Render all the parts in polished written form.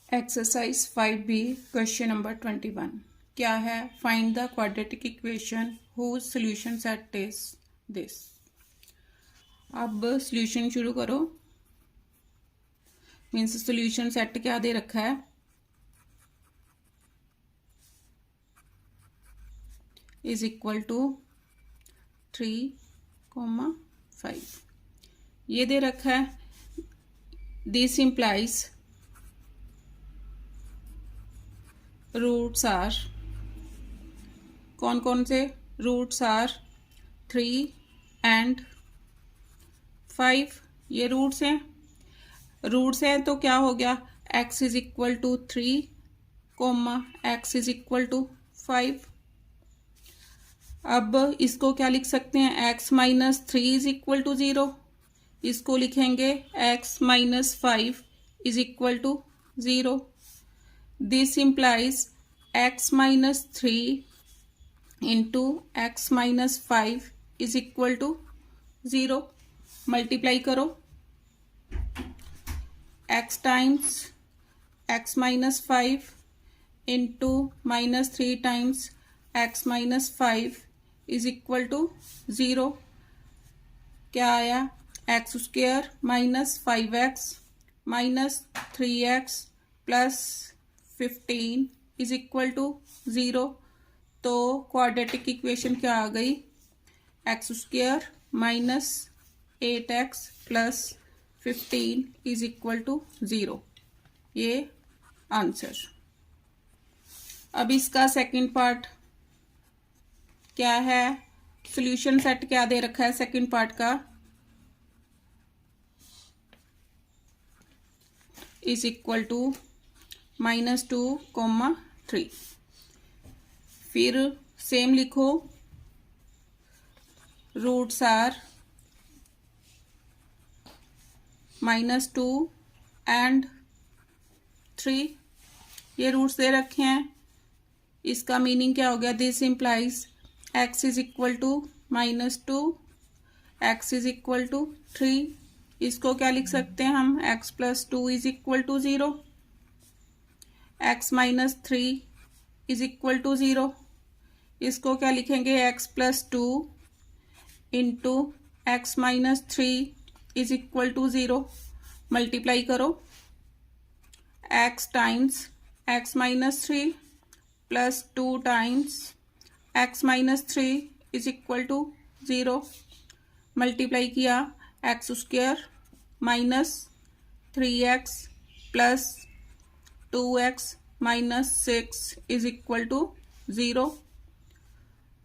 Exercise 5B question number 21 क्या है? Find the quadratic equation whose solution set is this. अब solution शुरू करो। मीन्स सॉल्यूशन सेट क्या दे रखा है? इज इक्वल टू 3,5 ये दे रखा है। दिस इम्प्लाइज रूट्स आर, कौन कौन से रूट्स आर? 3 एंड 5। ये रूट्स हैं। रूट्स हैं तो क्या हो गया? x is equal to 3 comma x is equal to 5। अब इसको क्या लिख सकते हैं? x minus 3 is equal to 0। इसको लिखेंगे x minus 5 is equal to 0। This implies x minus 3 into x minus 5 is equal to 0. Multiply करो। x times x minus 5 into minus 3 times x minus 5 is equal to 0. क्या आया? x square minus 5x minus 3x plus 15 is equal to 0। तो quadratic equation क्या आ गई? X square minus 8x plus 15 is equal to 0। ये answer. अब इसका second part क्या है? सॉल्यूशन सेट क्या दे रखा है सेकंड पार्ट का? Is equal to -2,3। फिर सेम लिखो। Roots are -2 and 3। ये रूट्स दे रखे हैं। इसका मीनिंग क्या हो गया? This implies x is equal to -2, x is equal to 3। इसको क्या लिख सकते हैं हम? x plus 2 is equal to 0। x minus 3 is equal to 0। इसको क्या लिखेंगे? x plus 2 into x minus 3 is equal to 0। Multiply करो। x times x minus 3 plus 2 times x minus 3 is equal to 0। Multiply किया। X square minus 3x plus 2x minus 6 is equal to 0।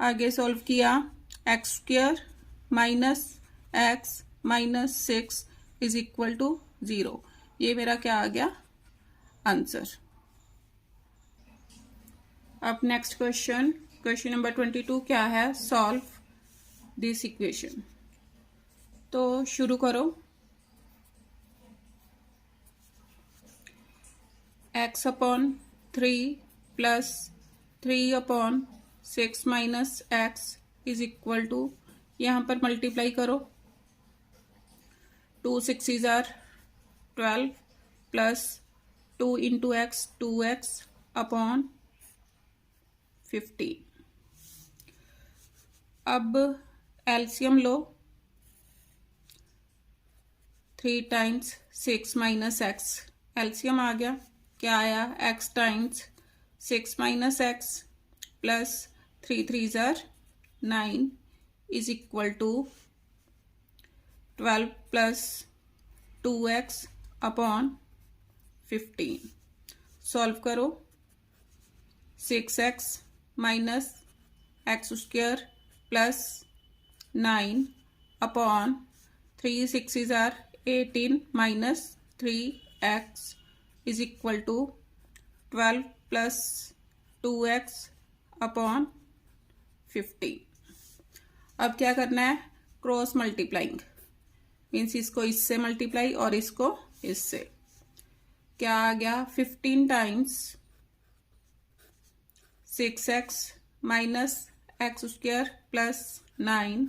आगे solve किया। X square minus x minus 6 is equal to 0। ये मेरा क्या आ गया? Answer. अब next question, question number 22 क्या है? Solve this equation. तो शुरू करो। x upon 3 plus 3 upon 6 minus x is equal to, यहाँ पर मल्टीप्लाई करो। 2 6 are 12 plus 2 into x 2x upon 15। अब एलसीएम लो। 3 टाइम्स 6 माइनस एक्स, एलसीएम आ गया। क्या आया? x times 6 minus x plus 3 3 are 9 is equal to 12 plus 2x upon 15। Solve करो। 6x minus x square plus 9 upon 3 6 are 18 minus 3x is equal to 12 plus 2x upon 15। अब क्या करना है? Cross multiplying. Means इसको इससे multiply और इसको इससे। क्या आ गया? 15 times 6x minus x square plus 9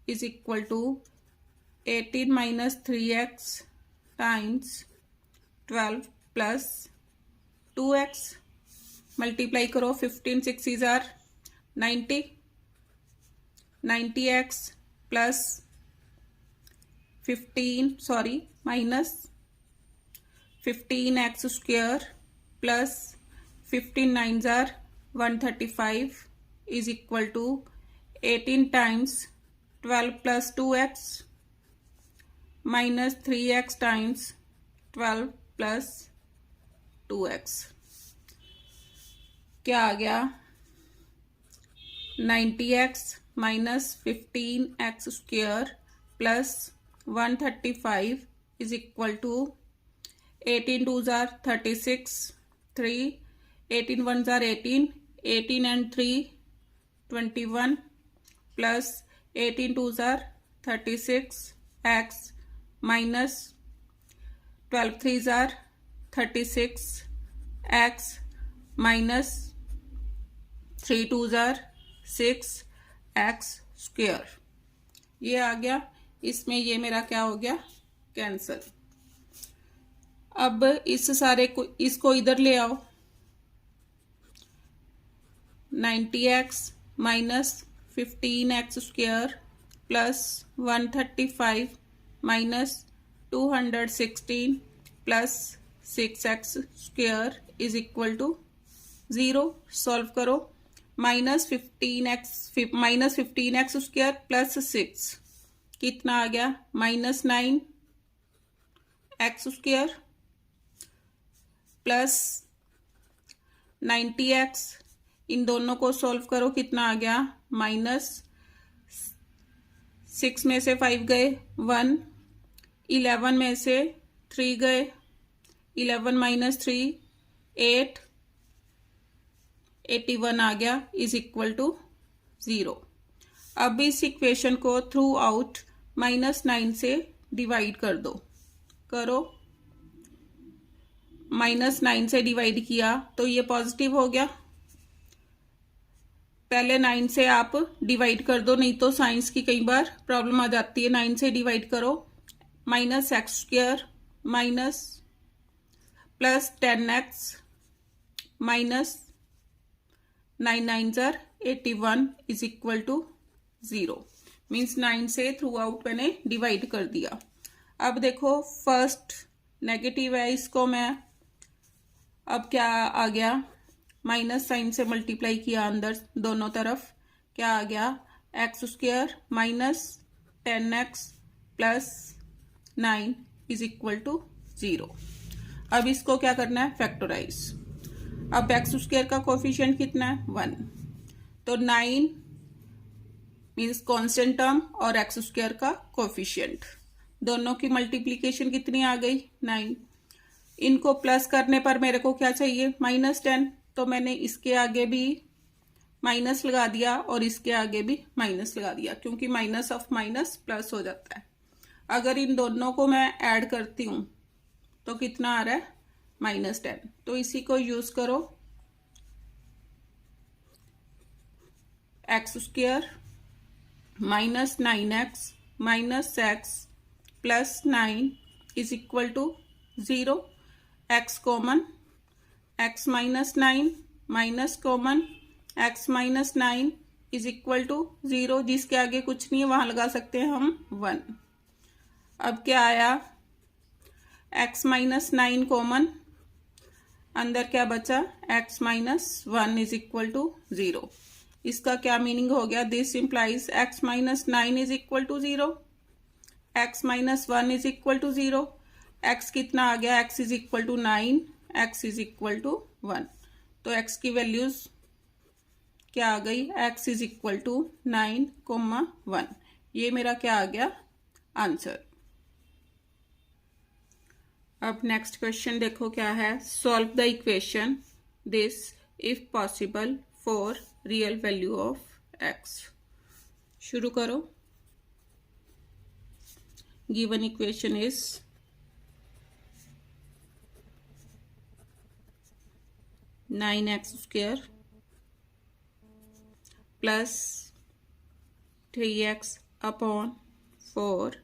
is equal to 18 minus 3x times 12 plus 2x multiply करो 15 6 are 90 90x plus 15 minus 15x square plus 15 9 are 135 is equal to 18 times 12 plus 2x minus 3x times 12 plus 2x क्या आ गया 90x minus 15x square plus 135 is equal to 18 2 जार 36 3 18 1 jar 18 18 and 3 21 plus 18 2 जार 36 x minus 12 3 jar 36 x minus 3 2 jar 6 x square ये आ गया। इसमें ये मेरा क्या हो गया कैंसल। अब इस सारे को इसको इधर ले आओ 90x minus 15x square plus 135 minus 216 plus 6x square is equal to 0। Solve करो माइनस 15x स्क्वायर प्लस 6 कितना आ गया minus 9x square plus 90x इन दोनों को सॉल्व करो कितना आ गया माइनस 6 में से 5 गए 1 11 में से 3 गए 11 माइनस 3 8 81 आ गया इज इक्वल टू 0। अब इस इक्वेशन को थ्रू आउट -9 से डिवाइड कर दो। करो -9 से डिवाइड किया तो ये पॉजिटिव हो गया। पहले 9 से आप डिवाइड कर दो नहीं तो साइंस की कई बार प्रॉब्लम आ जाती है। 9 से डिवाइड करो minus x square minus plus 10x minus 9 9 जार 81 इज इक्वल टू 0। मीन्स 9 से थ्रू आउट मैंने डिवाइड कर दिया। अब देखो फर्स्ट नेगेटिव है इसको मैं अब क्या आ गया माइनस साइन से मल्टीप्लाई किया अंदर दोनों तरफ क्या आ गया x square minus 10x plus 9 is equal to 0। अब इसको क्या करना है फैक्टराइज। अब एक्स स्क्वायर का कोफिशिएंट कितना है 1 तो 9 मीन्स कांस्टेंट टर्म और एक्स स्क्वायर का कोफिशिएंट दोनों की मल्टीप्लीकेशन कितनी आ गई 9। इनको प्लस करने पर मेरे को क्या चाहिए -10 तो मैंने इसके आगे भी माइनस लगा दिया और इसके आगे भी माइनस लगा दिया क्योंकि माइनस ऑफ माइनस प्लस हो जाता है। अगर इन दोनों को मैं ऐड करती हूं तो कितना आ रहा है -10 तो इसी को यूज करो x square minus 9x minus x plus 9 is equal to 0। x common x minus 9 minus common x minus 9 is equal to 0 जिसके आगे कुछ नहीं है वहां लगा सकते हैं हम 1। अब क्या आया x माइनस 9 कॉमन अंदर क्या बचा x minus 1 is equal to 0। इसका क्या मीनिंग हो गया this implies x minus 9 is equal to 0 x minus 1 is equal to 0। x कितना आ गया x is equal to 9 x is equal to 1 तो x की वैल्यूज क्या आ गई x इज इक्वल टू 9, 1 ये मेरा क्या आ गया आंसर। अब नेक्स्ट क्वेश्चन देखो क्या है solve the equation this if possible for real value of x। शुरू करो। Given equation is nine x square plus 3x upon 4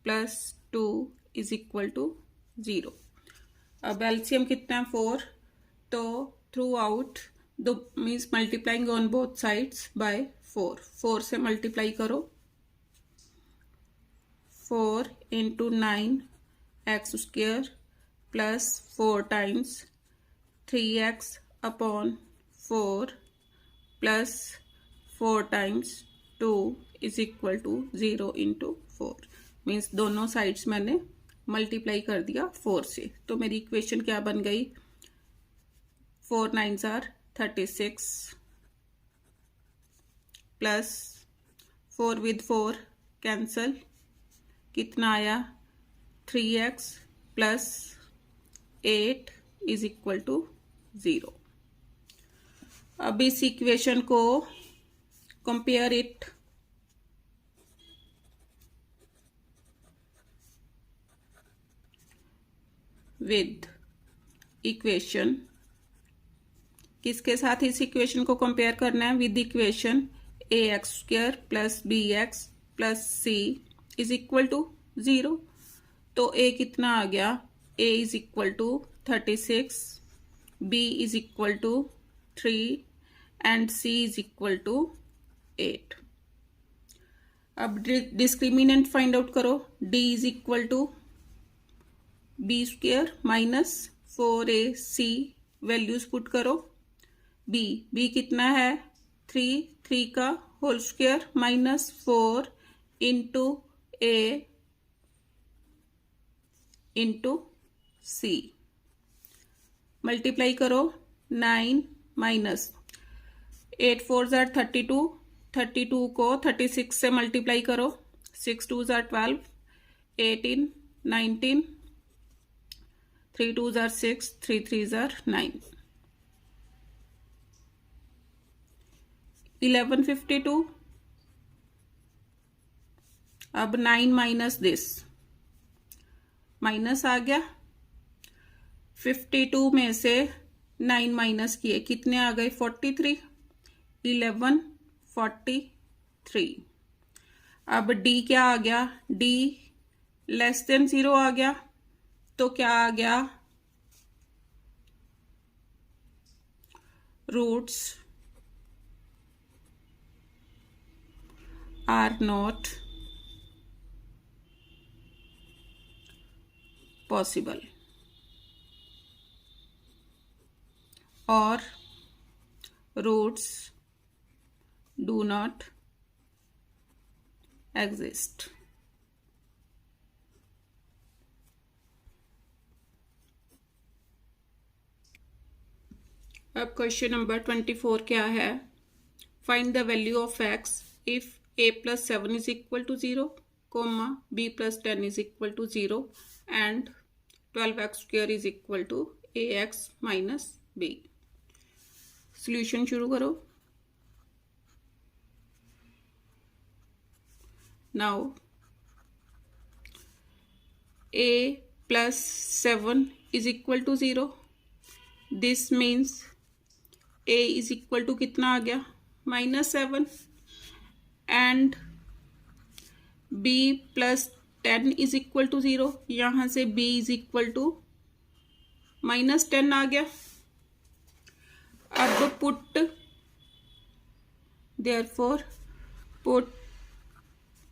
plus 2 is equal to 0। अब एलसीएम कितना है 4 तो throughout the means multiplying on both sides by 4, 4 से multiply करो, 4 into 9 x square plus 4 times 3x upon 4 plus 4 times 2 is equal to 0 into 4। Means दोनों sides मैंने multiply कर दिया 4 से, तो मेरी इक्वेशन क्या बन गई, 4 9s are 36 plus 4 with 4 cancel, कितना आया 3x plus 8 is equal to 0। अब इस इक्वेशन को कंपेयर इट विद इक्वेशन, किसके साथ इस इक्वेशन को कंपेयर करना है, with equation A X square plus B X plus C is equal to 0। तो ए कितना आ गया, A is equal to 36, B is equal to 3 and C is equal to 8। अब डिस्क्रिमिनेंट फाइंड आउट करो, D is equal to B square minus 4ac, values put करो, B कितना है 3 का whole square minus 4 into A into C, multiply करो 9 minus 8 4 jar 32, 32 को 36 से multiply करो, 6 2 जार 12, 18 19, 3 2 जार 6, 3 3 जार 9, 1152। अब 9 माइनस दिस, माइनस आ गया, 52 में से 9 माइनस किए, कितने आ गए 43, 1143। अब डी क्या आ गया, डी लेस देन 0 आ गया, तो क्या आ गया, रूट्स आर नॉट पॉसिबल, और रूट्स डू नॉट एग्जिस्ट। अब क्वेश्चन नंबर 24 क्या है, find the value of x if a plus 7 is equal to 0, comma b plus 10 is equal to 0 and 12x square is equal to ax minus b। Solution शुरू करो। Now a plus 7 is equal to 0, this means a is equal to कितना आ गया -7 and b plus 10 is equal to 0, यहां से b is equal to -10 आ गया। अब put therefore put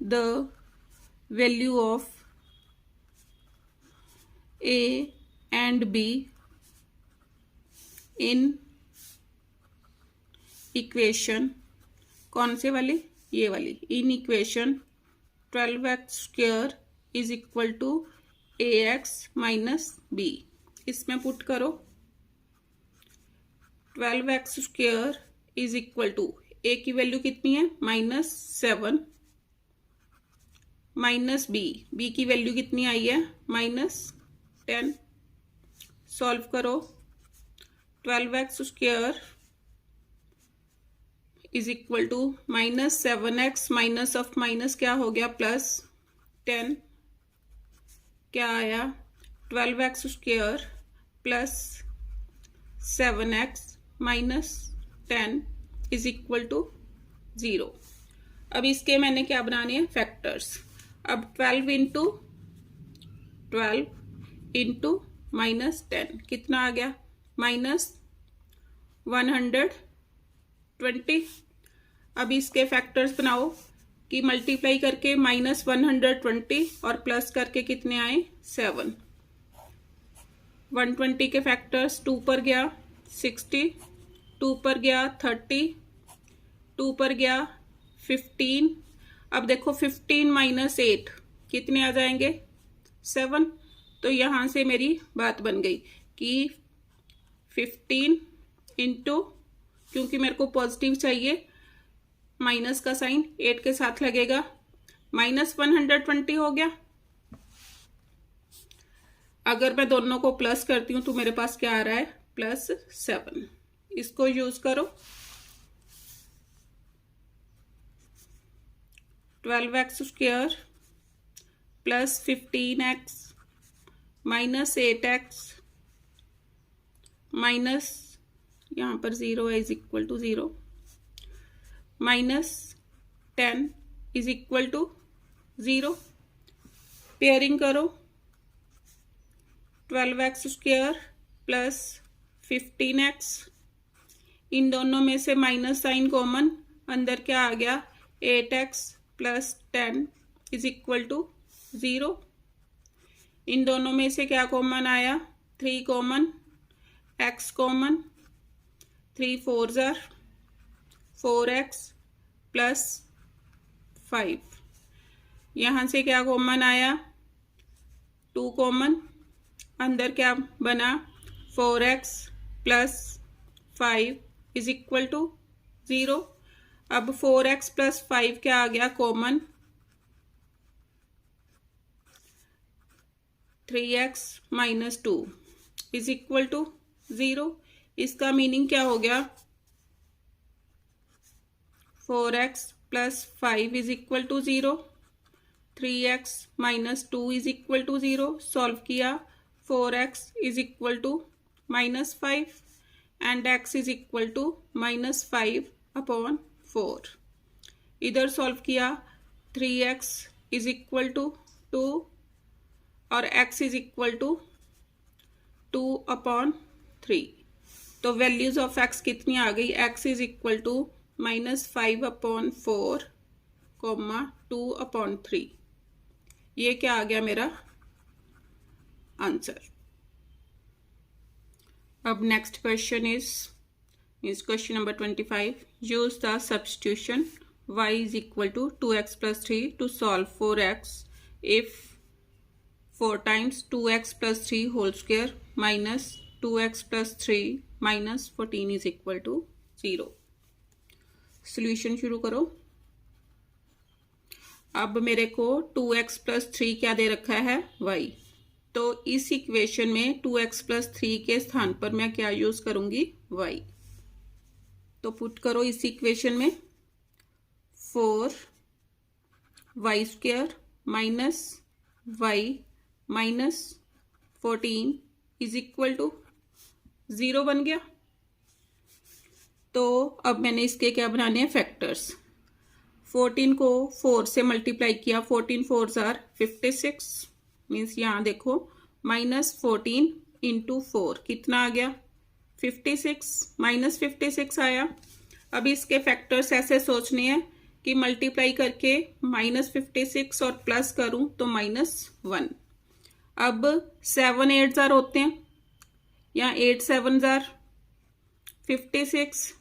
the value of a and b in equation, कौन से वाली, ये वाली, in equation 12x square is equal to ax minus b, इसमें पुट करो 12x square is equal to a की वैल्यू कितनी है -7 माइनस b की वैल्यू कितनी आई है -10, सॉल्व करो 12x square is equal to -7x minus of minus क्या हो गया +10, क्या आया 12x square plus 7x minus 10 is equal to 0। अब इसके मैंने क्या बनाने हैं फैक्टर्स। अब 12 इंटू 12 इंटू -10 कितना आ गया 120। अब इसके फैक्टर्स बनाओ कि मल्टीप्लाई करके -120 और प्लस करके कितने आए 7। 120 के फैक्टर्स 2 पर गया 60, 2 पर गया 30, 2 पर गया 15। अब देखो 15 - 8 कितने आ जाएंगे 7। तो यहां से मेरी बात बन गई कि 15 इंटू, क्योंकि मेरे को पॉजिटिव चाहिए, माइनस का साइन 8 के साथ लगेगा, -120 हो गया। अगर मैं दोनों को प्लस करती हूं तो मेरे पास क्या आ रहा है +7। इसको यूज करो। 12x² + 15x -8x माइनस, यहां पर 0 है = 0, -10 = 0। पेयरिंग करो 12x² + 15x, इन दोनों में से माइनस साइन कॉमन, अंदर क्या आ गया 8x + 10 = 0। इन दोनों में से क्या कॉमन आया 3 common, x common, 3 4s are 4x + 5। यहां से क्या कॉमन आया 2 कॉमन, अंदर क्या बना 4x + 5 = 0। अब 4x + 5 क्या आ गया कॉमन, 3x - 2 = 0। इसका मीनिंग क्या हो गया 4x + 5 = 0, 3x - 2 = 0। सॉल्व किया 4x = -5 एंड x = -5/4। इधर सॉल्व किया 3x = 2 और x = 2/3। तो वैल्यूज ऑफ x कितनी आ गई, x = -5/4, 2/3। ये क्या आ गया मेरा आंसर। अब next question is question number 25। Use the substitution y = 2x + 3 to solve 4x if 4 times 2x + 3 whole square minus 2x + 3 minus 14 = 0। Solution शुरू करो। अब मेरे को 2x + 3 क्या दे रखा है y, तो इस इक्वेशन में 2x + 3 के स्थान पर मैं क्या यूज करूंगी y। तो पुट करो इस इक्वेशन में 4y² माइनस y माइनस 14 = 0 बन गया। तो अब मैंने इसके क्या बनाने हैं फैक्टर्स। 14 को 4 से मल्टीप्लाई किया, 14 4s are 56, मीन्स यहाँ देखो -14 × 4 कितना आ गया 56, -56 आया। अब इसके फैक्टर्स ऐसे सोचने हैं कि मल्टीप्लाई करके -56 और प्लस करूं तो -1। अब 7 8s are होते हैं, यहाँ 8 7s are 56।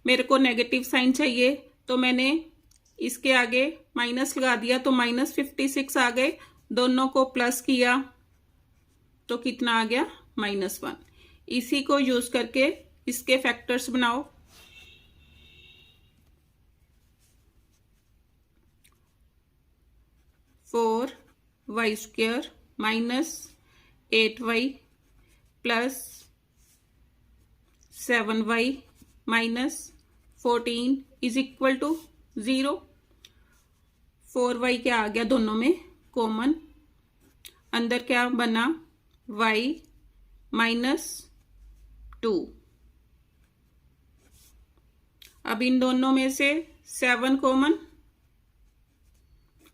मेरे को नेगेटिव साइन चाहिए तो मैंने इसके आगे माइनस लगा दिया, तो -56 आ गए। दोनों को प्लस किया तो कितना आ गया -1। इसी को यूज करके इसके फैक्टर्स बनाओ। 4y² minus 8y plus 7y minus 14 = 0। 4y क्या आ गया दोनों में कॉमन, अंदर क्या बना y -2। अब इन दोनों में से 7 कॉमन,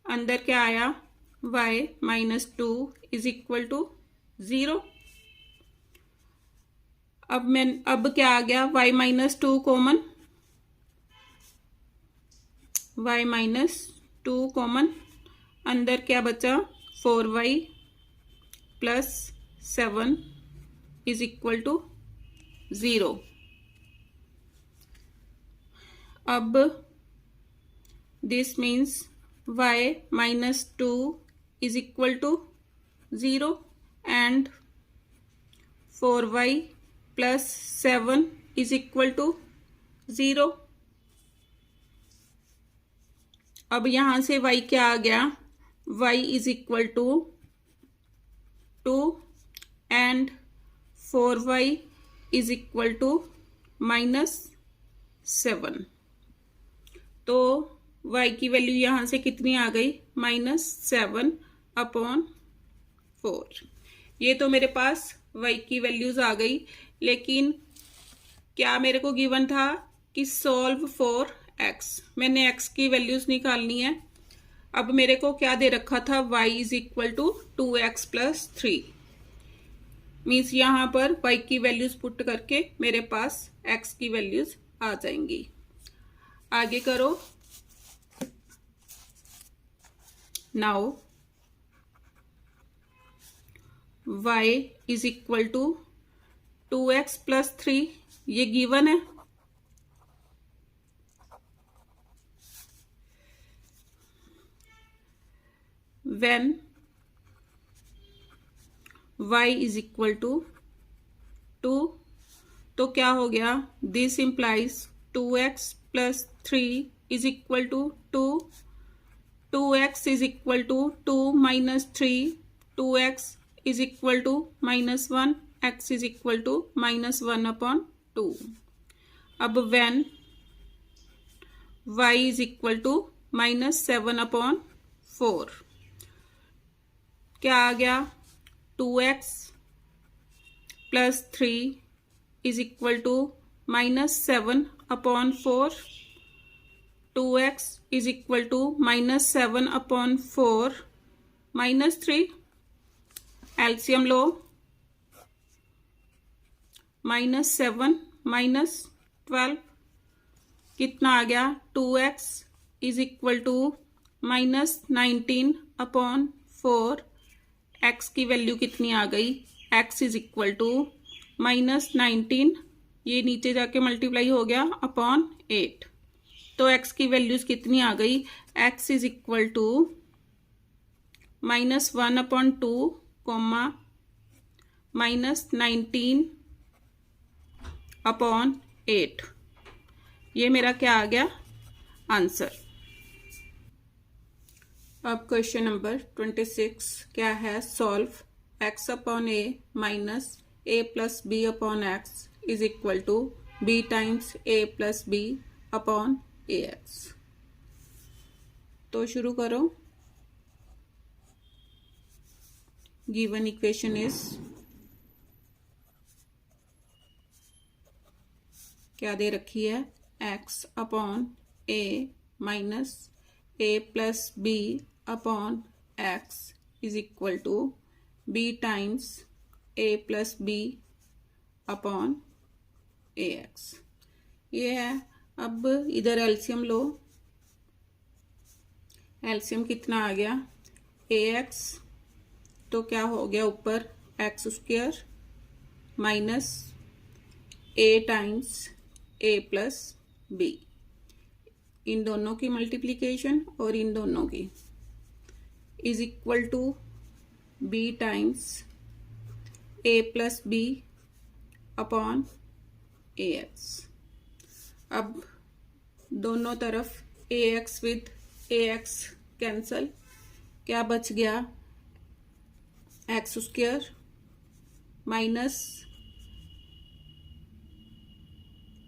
अंदर क्या आया y -2 = 0। अब क्या आ गया, y minus two common, y minus two common, अंदर क्या बचा 4y plus 7 is equal to 0। अब this means y minus two is equal to 0 and 4y plus 7 is equal to 0। अब यहां से y क्या आ गया, y is equal to 2 and 4y is equal to -7। तो y की वैल्यू यहां से कितनी आ गई, -7/4। ये तो मेरे पास y की वैल्यूज आ गई, लेकिन क्या मेरे को गिवन था कि सॉल्व फॉर x, मैंने x की वैल्यूज निकालनी है। अब मेरे को क्या दे रखा था, y is equal to 2x plus 3, means यहाँ पर y की वैल्यूज पुट करके मेरे पास x की वैल्यूज आ जाएंगी। आगे करो। Now y is equal to 2x plus 3, ये गिवन है। When y is equal to 2, तो क्या हो गया, this implies 2x plus 3 is equal to 2, 2x is equal to 2 minus 3, 2x is equal to -1, x is equal to -1/2। अब when y is equal to -7/4, क्या आ गया, 2x plus 3 is equal to -7/4, 2x is equal to -7/4 -3, LCM लो, -7 -12 कितना आ गया, 2x is equal to -19/4, x की value कितनी आ गई, x इज इक्वल टू -19, ये नीचे जाके मल्टीप्लाई हो गया /8, तो x की वैल्यूज कितनी आ गई, x इज इक्वल टू -1/2 -19/8। ये मेरा क्या आ गया, आंसर। अब क्वेश्चन नंबर 26 क्या है, solve x/a minus a plus b upon x is equal to b times a plus b upon ax। तो शुरू करो। गिवन इक्वेशन इज, क्या दे रखी है, x/a minus a plus b upon x is equal to b times a plus b upon ax। ये है। अब इधर एलसीएम लो, एलसीएम कितना आ गया, ax, तो क्या हो गया, ऊपर x² minus a times a plus b, इन दोनों की मल्टीप्लीकेशन और इन दोनों की, is equal to b times a plus b upon ax। अब दोनों तरफ ax विद ax कैंसल, क्या बच गया, x²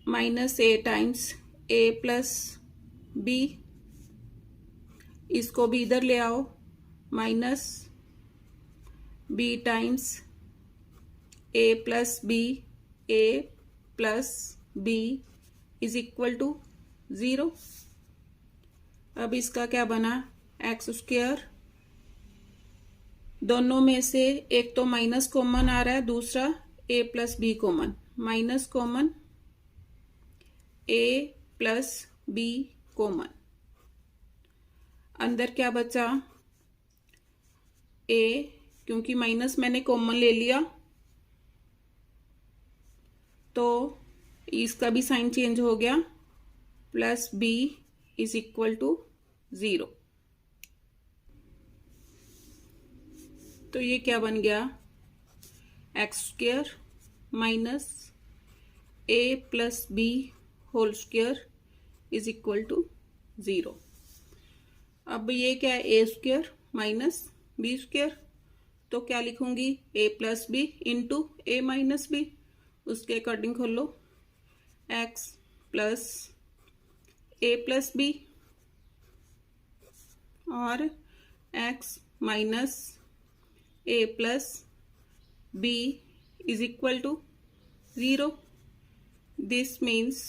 minus a times a plus b, इसको भी इधर ले आओ, minus b times a plus b, a plus b is equal to 0। अब इसका क्या बना, x², दोनों में से एक तो माइनस कॉमन आ रहा है, दूसरा A plus B common, minus common, A plus B common, अंदर क्या बचा, ए, क्योंकि माइनस मैंने कॉमन ले लिया तो इसका भी साइन चेंज हो गया, plus B is equal to 0। तो ये क्या बन गया, X square minus A plus B whole square is equal to 0। अब ये क्या है, A square minus B square, तो क्या लिखूंगी, A plus B into A minus B, उसके अकॉर्डिंग खोलो, X plus A plus B और X minus A plus B is equal to 0। This means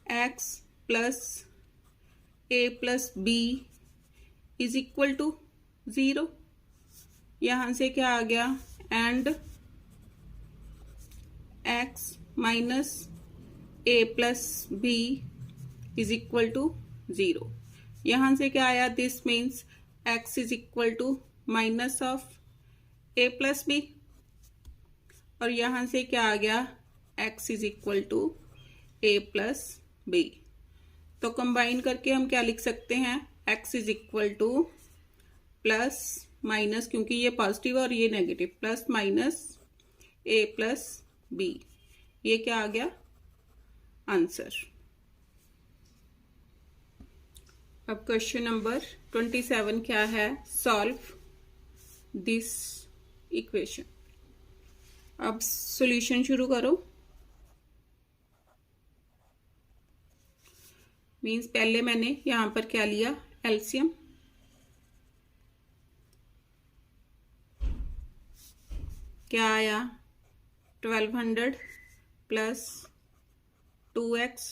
X plus A plus B is equal to 0। यहां से क्या आ गया, and X minus A plus B is equal to 0। यहां से क्या आया, this means X is equal to minus of A plus B, और यहां से क्या आ गया, X is equal to A plus B. तो कंबाइन करके हम क्या लिख सकते हैं, X is equal to plus minus, क्योंकि ये पॉजिटिव और ये negative, plus minus A plus B, ये क्या आ गया, आंसर। अब क्वेश्चन नंबर 27 क्या है, सॉल्व दिस इक्वेशन। अब सॉल्यूशन शुरू करो, मीन्स पहले मैंने यहां पर क्या लिया, एलसीएम, क्या आया, 1200 plus 2x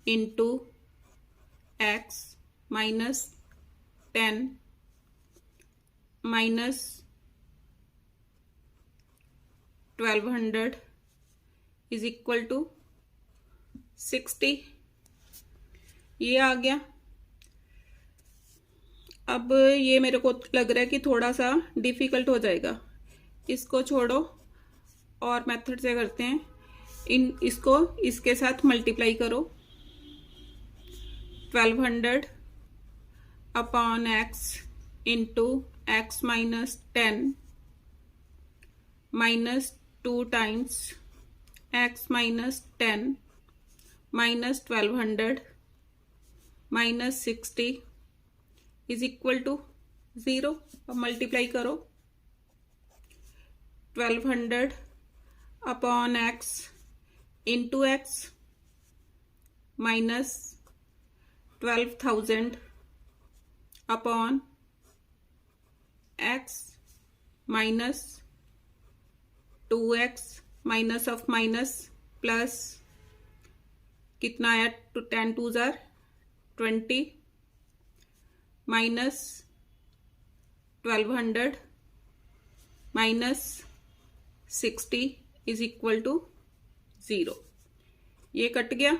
into x minus 10 minus 1200 is equal to 60, ये आ गया। अब ये मेरे को लग रहा है कि थोड़ा सा डिफिकल्ट हो जाएगा, इसको छोड़ो और मेथड से करते हैं। इसको इसके साथ मल्टीप्लाई करो, 1200 upon X into x minus 10 minus 2 times X minus 10 minus 1200 minus 60 is equal to 0। अब मल्टीप्लाई करो, 1200 upon X into x minus 12,000 upon X minus 2x minus of minus plus कितना आया, 10 2 जार 20 minus 1200 minus 60 is equal to 0। ये cut गया।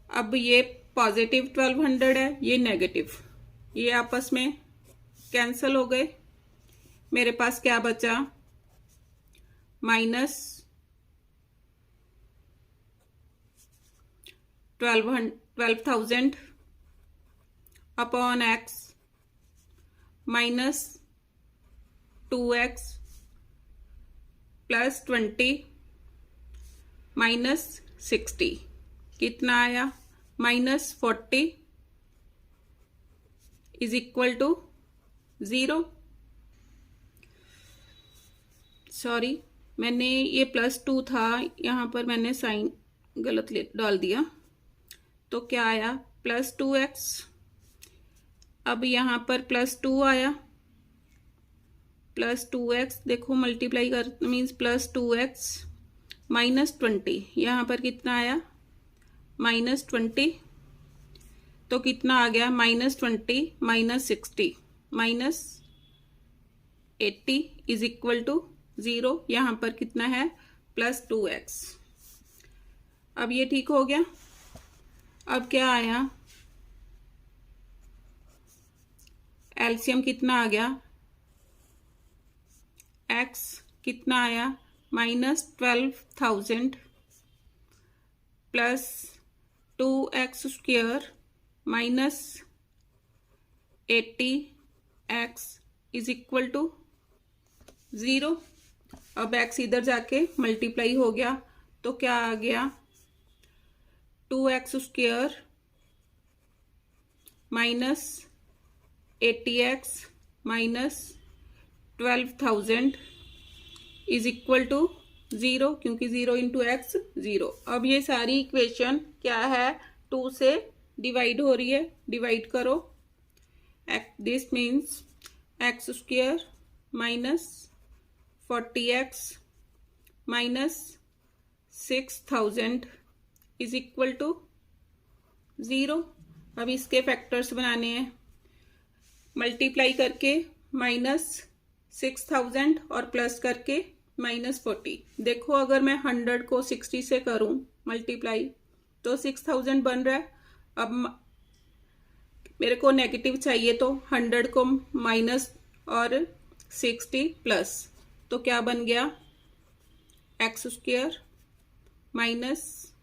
अब ये positive 1200 है, ये नेगेटिव, ये आपस में कैंसल हो गए। मेरे पास क्या बचा, minus 12,000 upon X minus 2x plus 20 minus 60, कितना आया, minus 40 is equal to 0। Sorry, मैंने ये +2 था, यहाँ पर मैंने साइन गलत डाल दिया, तो क्या आया, +2x। अब यहाँ पर +2 आया, +2x, देखो मल्टीप्लाई कर मीन्स +2x माइनस 20, यहाँ पर कितना आया, -20, तो कितना आ गया, -20 minus 60 minus 80 is equal to 0, यहाँ पर कितना है +2x। अब ये ठीक हो गया। अब क्या आया, एलसीएम कितना आ गया, x कितना आया -12,000 plus 2x² minus 80x is equal to 0। अब x इधर जाके मल्टीप्लाई हो गया तो क्या आ गया, 2x² minus 80x minus 12,000 is equal to 0, क्योंकि 0 इंटू एक्स 0। अब ये सारी इक्वेशन क्या है, 2 से डिवाइड हो रही है, डिवाइड करो। This means x² minus 40x minus 6,000 is equal to 0। अब इसके फैक्टर्स बनाने हैं, मल्टीप्लाई करके -6,000 और प्लस करके -40। देखो अगर मैं 100 को 60 से करूं मल्टीप्लाई तो 6,000 बन रहा है। अब मेरे को नेगेटिव चाहिए तो 100 को माइनस और 60 प्लस, तो क्या बन गया, x² minus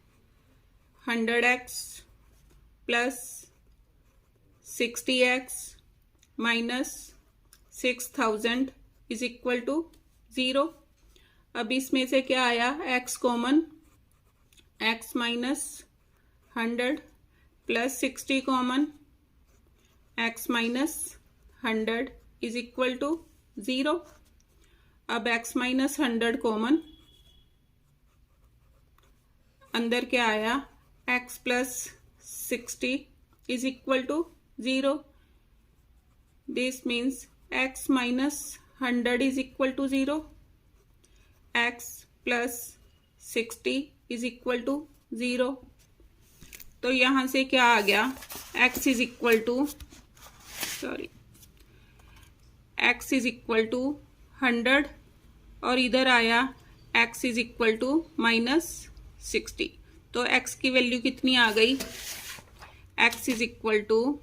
100x plus 60x minus 6,000 is equal to 0। अब इसमें से क्या आया, x common, x minus 100 plus 60 common, x minus 100 is equal to 0। अब x माइनस 100 कॉमन, अंदर क्या आया, x plus 60 is equal to 0। This means x minus 100 is equal to 0. x plus 60 is equal to 0. तो यहाँ से क्या आ गया, x is equal to, x is equal to 100 और इधर आया x is equal to -60। तो x की वैल्यू कितनी आ गई, x is equal to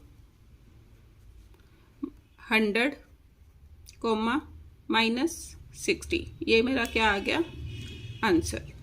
100, -60। ये मेरा क्या आ गया आंसर।